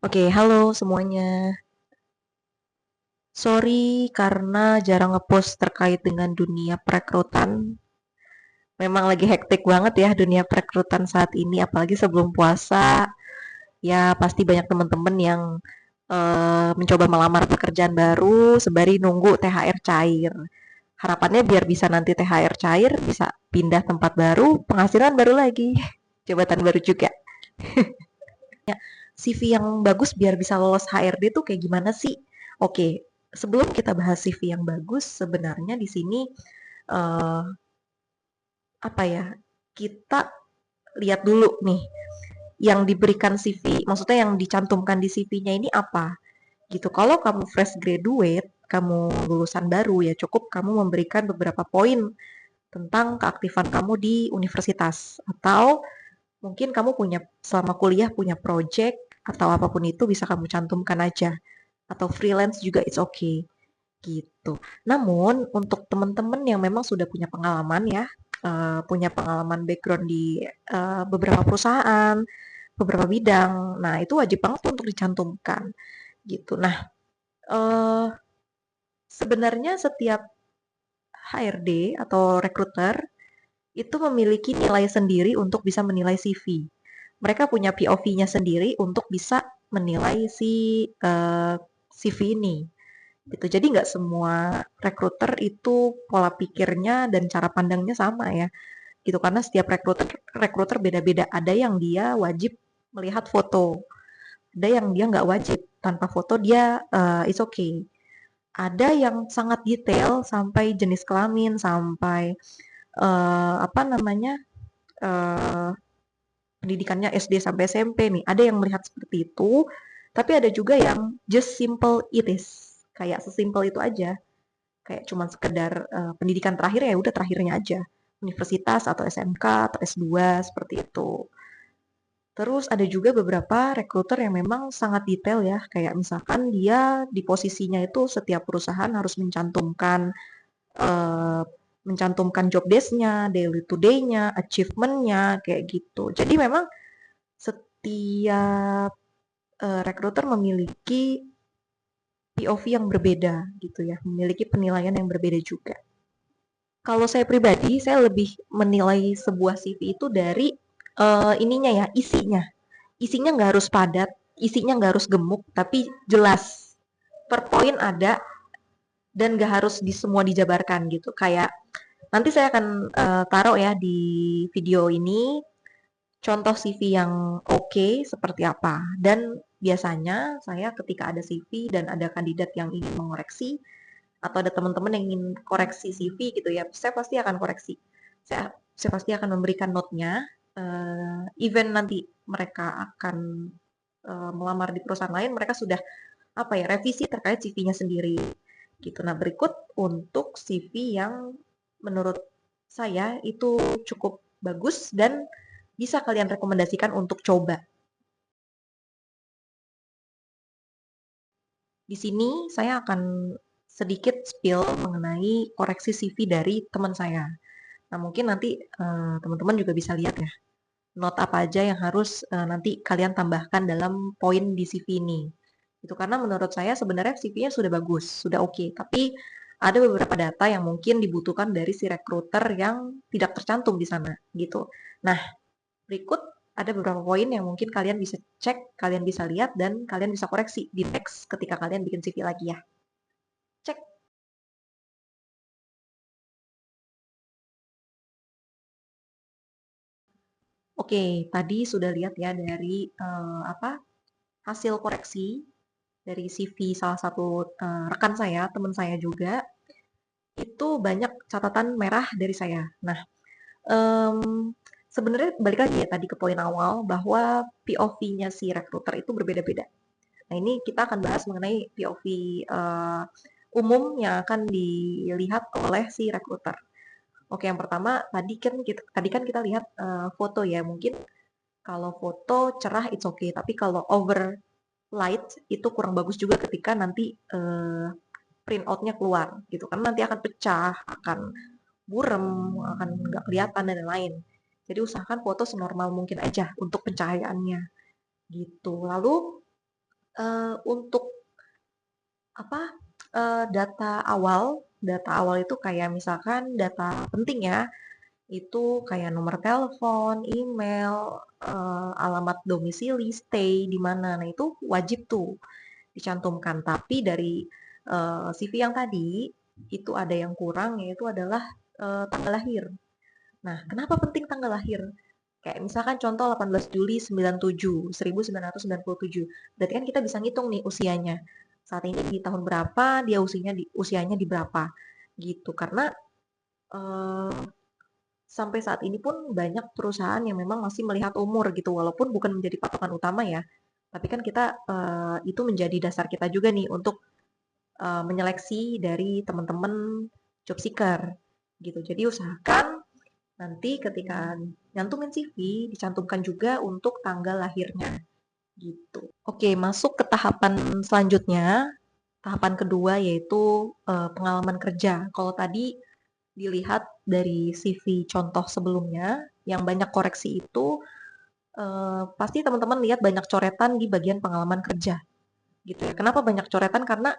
Oke, halo semuanya. Sorry karena jarang ngepost terkait dengan dunia perekrutan. Memang lagi hektik banget ya dunia perekrutan saat ini, apalagi sebelum puasa. Ya pasti banyak teman-teman yang mencoba melamar pekerjaan baru sembari nunggu THR cair. Harapannya biar bisa nanti THR cair, bisa pindah tempat baru, penghasilan baru lagi, jabatan baru juga. CV yang bagus biar bisa lolos HRD tuh kayak gimana sih? Oke, sebelum kita bahas CV yang bagus, sebenarnya di sini uh, apa ya? Kita lihat dulu nih yang diberikan CV, maksudnya yang dicantumkan di CV-nya ini apa? Gitu. Kalau kamu fresh graduate, kamu lulusan baru ya cukup kamu memberikan beberapa poin tentang keaktifan kamu di universitas atau mungkin kamu punya selama kuliah punya project atau apapun itu bisa kamu cantumkan aja atau freelance juga it's okay gitu. Namun untuk teman-teman yang memang sudah punya pengalaman ya, punya pengalaman background di beberapa perusahaan, beberapa bidang, nah itu wajib banget untuk dicantumkan gitu. Nah, eh, sebenarnya setiap HRD atau recruiter itu memiliki nilai sendiri untuk bisa menilai CV. Mereka punya POV-nya sendiri untuk bisa menilai si CV ini. Gitu. Jadi nggak semua recruiter itu pola pikirnya dan cara pandangnya sama ya. Gitu karena setiap recruiter beda-beda. Ada yang dia wajib melihat foto, ada yang dia nggak wajib. Tanpa foto dia it's okay. Ada yang sangat detail sampai jenis kelamin, sampai apa namanya uh, pendidikannya SD sampai SMP nih. Ada yang melihat seperti itu, tapi ada juga yang just simple it is. Kayak sesimpel itu aja. Kayak cuman sekedar pendidikan terakhir ya udah terakhirnya aja. Universitas atau SMK atau S2 seperti itu. Terus ada juga beberapa rekruter yang memang sangat detail ya, kayak misalkan dia di posisinya itu setiap perusahaan harus eh, mencantumkan job desk-nya, daily to day-nya, achievement-nya, kayak gitu. Jadi memang setiap rekruter memiliki POV yang berbeda gitu ya, memiliki penilaian yang berbeda juga. Kalau saya pribadi, saya lebih menilai sebuah CV itu dari ininya ya, isinya. Isinya nggak harus padat, isinya nggak harus gemuk, tapi jelas. Per poin ada dan nggak harus di semua dijabarkan gitu. Kayak nanti saya akan taruh ya di video ini contoh CV yang oke seperti apa. Dan biasanya saya ketika ada CV dan ada kandidat yang ingin mengoreksi atau ada teman-teman yang ingin koreksi CV gitu ya, saya pasti akan koreksi. Saya pasti akan memberikan note-nya. Even nanti mereka akan melamar di perusahaan lain, mereka sudah apa ya revisi terkait CV-nya sendiri gitu. Nah berikut untuk CV yang menurut saya itu cukup bagus dan bisa kalian rekomendasikan untuk coba. Di sini saya akan sedikit spill mengenai koreksi CV dari teman saya. Nah, mungkin nanti teman-teman juga bisa lihat ya, note apa aja yang harus nanti kalian tambahkan dalam poin di CV ini. Itu karena menurut saya sebenarnya CV-nya sudah bagus, sudah oke, tapi ada beberapa data yang mungkin dibutuhkan dari si recruiter yang tidak tercantum di sana gitu. Nah, berikut ada beberapa poin yang mungkin kalian bisa cek, kalian bisa lihat dan kalian bisa koreksi di next ketika kalian bikin CV lagi ya. Cek. Oke, tadi sudah lihat ya dari apa hasil koreksi dari CV salah satu rekan saya, teman saya juga, itu banyak catatan merah dari saya. Nah, em, sebenarnya balik lagi ya tadi ke poin awal bahwa POV-nya si recruiter itu berbeda-beda. Nah, ini kita akan bahas mengenai POV umum yang akan dilihat oleh si recruiter. Oke, yang pertama tadi kan kita lihat foto ya. Mungkin kalau foto cerah it's okay, tapi kalau over light itu kurang bagus juga ketika nanti print out-nya keluar gitu. Karena nanti akan pecah, akan burem, akan nggak kelihatan dan lain-lain. Jadi usahakan foto senormal mungkin aja untuk pencahayaannya gitu. Lalu Untuk apa, data awal itu kayak misalkan data penting ya, itu kayak nomor telepon, email, alamat domisili, stay di mana. Nah, itu wajib tuh dicantumkan. Tapi dari CV yang tadi, itu ada yang kurang, yaitu adalah tanggal lahir. Nah, kenapa penting tanggal lahir? Kayak misalkan contoh 18 Juli 97, 1997. Berarti kan kita bisa ngitung nih usianya. Saat ini di tahun berapa, dia usianya di berapa. Gitu. Karena eh, sampai saat ini pun banyak perusahaan yang memang masih melihat umur gitu, walaupun bukan menjadi patokan utama ya. Tapi kan kita itu menjadi dasar kita juga nih untuk menyeleksi dari teman-teman job seeker gitu. Jadi usahakan nanti ketika nyantumin CV dicantumkan juga untuk tanggal lahirnya gitu. Oke, masuk ke tahapan selanjutnya. Tahapan kedua yaitu pengalaman kerja. Kalau tadi dilihat dari CV contoh sebelumnya yang banyak koreksi itu pasti teman-teman lihat banyak coretan di bagian pengalaman kerja gitu ya. Kenapa banyak coretan? Karena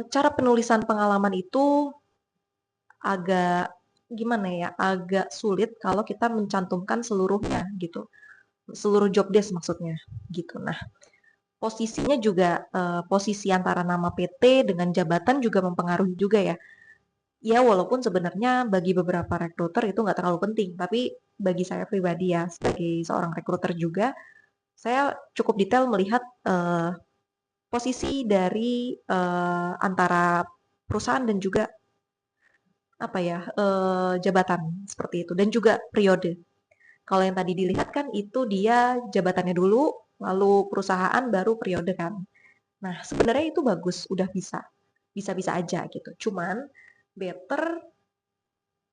cara penulisan pengalaman itu agak gimana ya, agak sulit kalau kita mencantumkan seluruhnya gitu. Seluruh job desk maksudnya gitu. Nah, posisinya juga posisi antara nama PT dengan jabatan juga mempengaruhi juga ya. Ya, walaupun sebenarnya bagi beberapa rekruter itu nggak terlalu penting, tapi bagi saya pribadi ya, sebagai seorang rekruter juga, saya cukup detail melihat posisi dari antara perusahaan dan juga apa ya, jabatan seperti itu dan juga periode. Kalau yang tadi dilihat kan itu dia jabatannya dulu, lalu perusahaan baru periode kan. Nah, sebenarnya itu bagus, udah bisa. Bisa-bisa aja gitu. Cuman better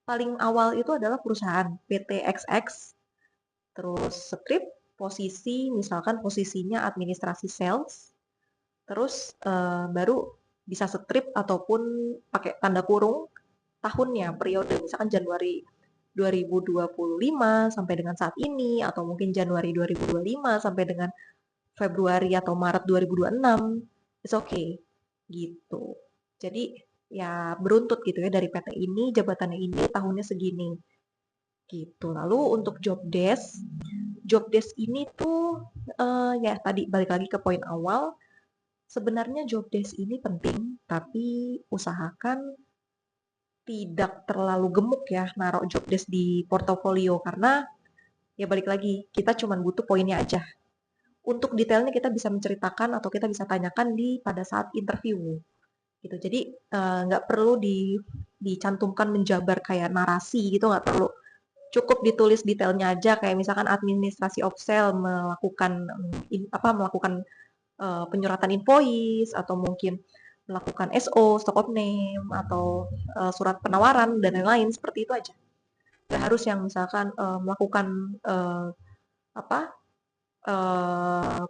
paling awal itu adalah perusahaan PT XX, terus strip posisi misalkan posisinya administrasi sales, terus baru bisa strip ataupun pakai tanda kurung tahunnya, periode misalkan Januari 2025 sampai dengan saat ini atau mungkin Januari 2025 sampai dengan Februari atau Maret 2026. It's okay gitu. Jadi ya beruntut gitu ya dari PT ini jabatannya ini tahunnya segini gitu. Lalu untuk job desk ini tuh ya tadi balik lagi ke poin awal, sebenarnya job desk ini penting, tapi usahakan tidak terlalu gemuk ya naruh job desk di portofolio karena ya balik lagi kita cuma butuh poinnya aja. Untuk detailnya kita bisa menceritakan atau kita bisa tanyakan di pada saat interview gitu. Jadi nggak perlu dicantumkan menjabar kayak narasi gitu, nggak perlu. Cukup ditulis detailnya aja kayak misalkan administrasi Opsel melakukan penyuratan invoice atau mungkin melakukan SO, stock of name atau surat penawaran dan lain-lain seperti itu aja. Nggak harus yang misalkan melakukan apa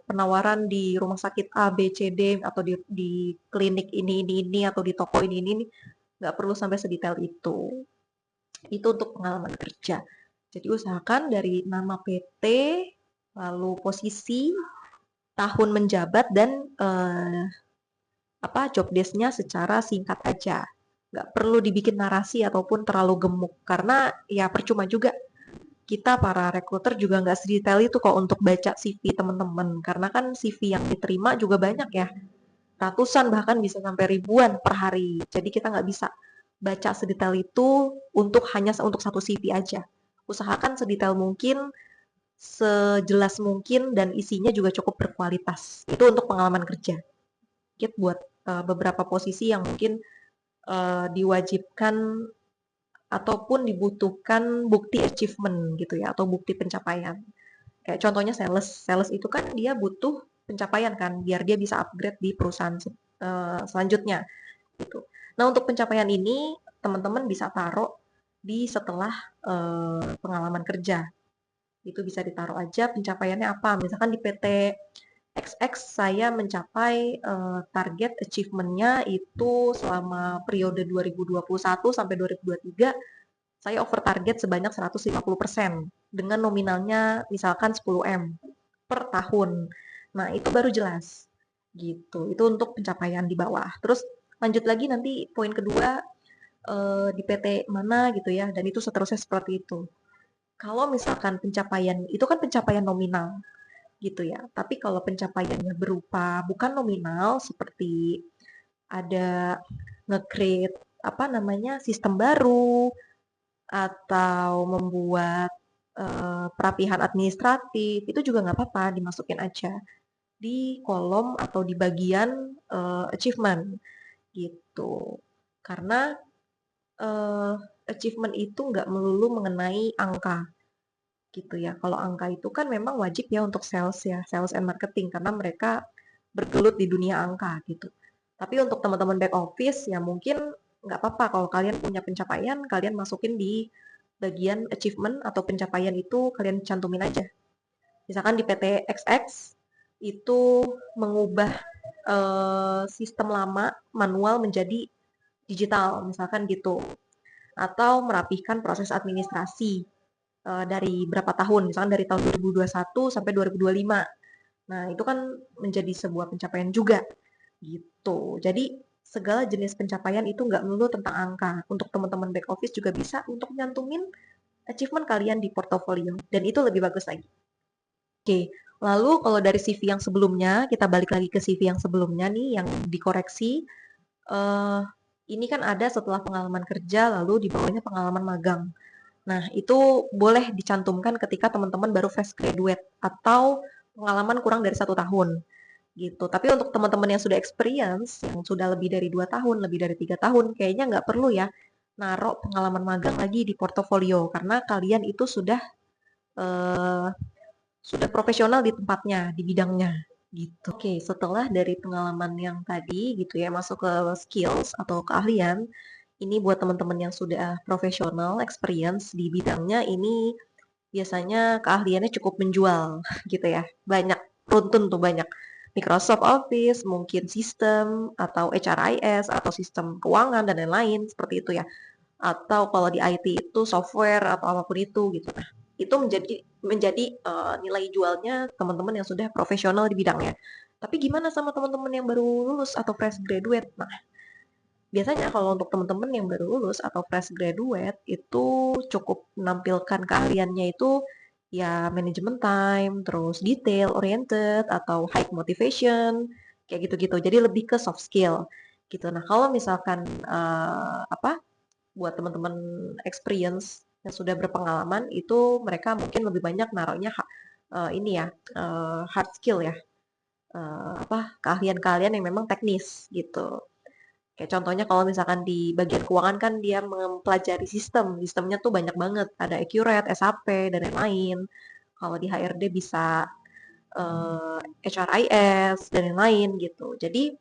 penawaran di rumah sakit A, B, C, D atau di klinik ini atau di toko ini nggak perlu sampai sedetail itu. Itu untuk pengalaman kerja. Jadi usahakan dari nama PT, lalu posisi, tahun menjabat dan job desk-nya secara singkat aja. Nggak perlu dibikin narasi ataupun terlalu gemuk karena ya percuma juga kita para rekruter juga nggak sedetail itu kok untuk baca CV teman-teman karena kan CV yang diterima juga banyak ya, ratusan bahkan bisa sampai ribuan per hari. Jadi kita nggak bisa baca sedetail itu hanya untuk satu CV aja. Usahakan sedetail mungkin, sejelas mungkin, dan isinya juga cukup berkualitas. Itu untuk pengalaman kerja. Kita buat beberapa posisi yang mungkin diwajibkan ataupun dibutuhkan bukti achievement gitu ya, atau bukti pencapaian. Kayak contohnya sales. Sales itu kan dia butuh pencapaian kan, biar dia bisa upgrade di perusahaan selanjutnya gitu. Nah, untuk pencapaian ini teman-teman bisa taruh di setelah pengalaman kerja. Itu bisa ditaruh aja pencapaiannya apa. Misalkan di PT XX saya mencapai target achievement-nya itu selama periode 2021 sampai 2023 saya over target sebanyak 150% dengan nominalnya misalkan 10M per tahun. Nah, itu baru jelas. Gitu. Itu untuk pencapaian di bawah. Terus lanjut lagi nanti poin kedua di PT mana gitu ya, dan itu seterusnya seperti itu. Kalau misalkan pencapaian itu kan pencapaian nominal gitu ya. Tapi kalau pencapaiannya berupa bukan nominal seperti ada nge-create apa namanya sistem baru atau membuat perapihan administratif itu juga nggak apa-apa dimasukin aja di kolom atau di bagian achievement gitu. Karena uh, achievement itu nggak melulu mengenai angka gitu ya. Kalau angka itu kan memang wajib ya untuk sales ya, sales and marketing karena mereka bergelut di dunia angka gitu. Tapi untuk teman-teman back office ya mungkin nggak apa-apa kalau kalian punya pencapaian, kalian masukin di bagian achievement atau pencapaian itu kalian cantumin aja. Misalkan di PT XX itu mengubah sistem lama manual menjadi digital, misalkan gitu. Atau merapihkan proses administrasi dari berapa tahun, misalkan dari tahun 2021 sampai 2025. Nah, itu kan menjadi sebuah pencapaian juga gitu. Jadi segala jenis pencapaian itu nggak melulu tentang angka. Untuk teman-teman back office juga bisa untuk nyantumin achievement kalian di portofolio dan itu lebih bagus lagi. Oke, lalu kalau dari CV yang sebelumnya, kita balik lagi ke CV yang sebelumnya nih yang dikoreksi. Eh, ini kan ada setelah pengalaman kerja lalu di bawahnya pengalaman magang. Nah, itu boleh dicantumkan ketika teman-teman baru fresh graduate atau pengalaman kurang dari 1 tahun gitu. Tapi untuk teman-teman yang sudah experience, yang sudah lebih dari 2 tahun, lebih dari 3 tahun, kayaknya nggak perlu ya naruh pengalaman magang lagi di portofolio karena kalian itu eh, sudah profesional di tempatnya, di bidangnya gitu. Oke, setelah dari pengalaman yang tadi gitu ya masuk ke skills atau keahlian, ini buat teman-teman yang sudah profesional, experience di bidangnya ini biasanya keahliannya cukup menjual gitu ya. Banyak, runtun tuh banyak. Microsoft Office, mungkin sistem atau HRIS atau sistem keuangan dan lain-lain seperti itu ya. Atau kalau di IT itu software atau apapun itu gitu. Nah, itu menjadi menjadi nilai jualnya teman-teman yang sudah profesional di bidangnya. Tapi gimana sama teman-teman yang baru lulus atau fresh graduate? Nah, biasanya kalau untuk teman-teman yang baru lulus atau fresh graduate itu cukup menampilkan keahliannya itu ya manajemen time, terus detail oriented atau high motivation kayak gitu-gitu. Jadi lebih ke soft skill gitu. Nah, kalau misalkan apa buat teman-teman experience yang sudah berpengalaman itu mereka mungkin lebih banyak naruhnya ini ya hard skill ya apa keahlian-keahlian yang memang teknis gitu. Kayak contohnya kalau misalkan di bagian keuangan kan dia mempelajari sistemnya tuh banyak banget. Ada Accurate, SAP, dan lain-lain. Kalau di HRD bisa HRIS, dan lain-lain gitu. Jadi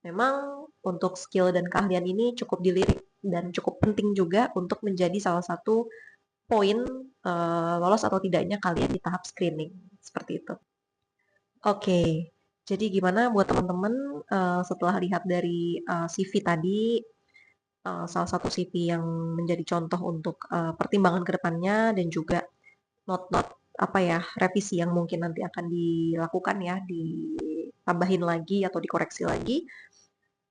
memang untuk skill dan keahlian ini cukup dilirik dan cukup penting juga untuk menjadi salah satu poin lolos atau tidaknya kalian di tahap screening. Seperti itu. Oke, jadi gimana buat teman-teman setelah lihat dari CV tadi, salah satu CV yang menjadi contoh untuk pertimbangan ke depannya dan juga not-not apa ya revisi yang mungkin nanti akan dilakukan ya ditambahin lagi atau dikoreksi lagi.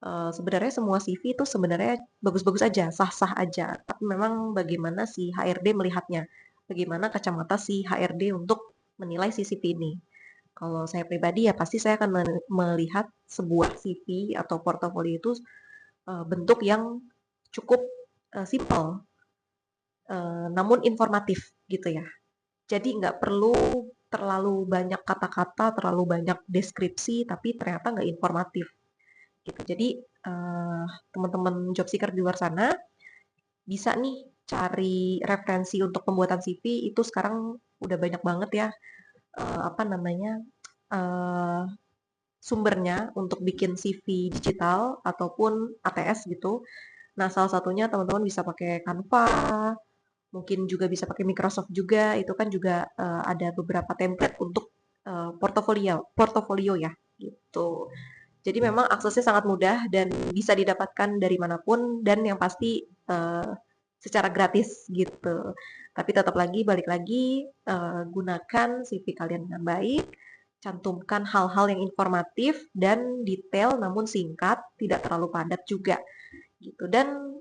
Sebenarnya semua CV itu sebenarnya bagus-bagus aja, sah-sah aja. Tapi memang bagaimana si HRD melihatnya, bagaimana kacamata si HRD untuk menilai si CV ini. Kalau saya pribadi ya pasti saya akan melihat sebuah CV atau portofolio itu bentuk yang cukup simple, namun informatif gitu ya. Jadi nggak perlu terlalu banyak kata-kata, terlalu banyak deskripsi, tapi ternyata nggak informatif gitu. Jadi teman-teman job seeker di luar sana bisa nih cari referensi untuk pembuatan CV itu sekarang udah banyak banget ya apa namanya uh, sumbernya untuk bikin CV digital ataupun ATS gitu. Nah, salah satunya teman-teman bisa pakai Canva, mungkin juga bisa pakai Microsoft juga. Itu kan juga ada beberapa template untuk portofolio ya, gitu. Jadi memang aksesnya sangat mudah dan bisa didapatkan dari manapun dan yang pasti secara gratis gitu. Tapi tetap lagi balik lagi gunakan CV kalian dengan baik, cantumkan hal-hal yang informatif dan detail namun singkat, tidak terlalu padat juga gitu. Dan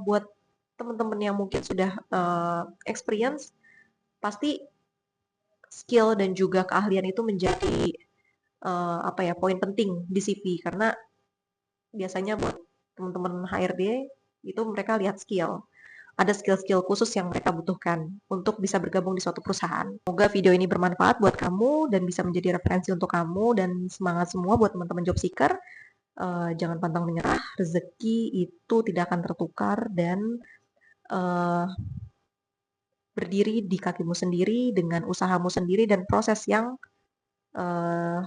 buat teman-teman yang mungkin sudah experience, pasti skill dan juga keahlian itu menjadi apa ya, poin penting di CV, karena biasanya buat teman-teman HRD itu mereka lihat skill. Ada skill-skill khusus yang mereka butuhkan untuk bisa bergabung di suatu perusahaan. Semoga video ini bermanfaat buat kamu dan bisa menjadi referensi untuk kamu, dan semangat semua buat teman-teman job seeker. Jangan pantang menyerah, rezeki itu tidak akan tertukar, dan uh, berdiri di kakimu sendiri dengan usahamu sendiri dan proses yang uh,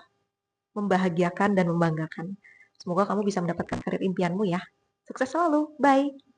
membahagiakan dan membanggakan. Semoga kamu bisa mendapatkan karir impianmu ya. Sukses selalu. Bye.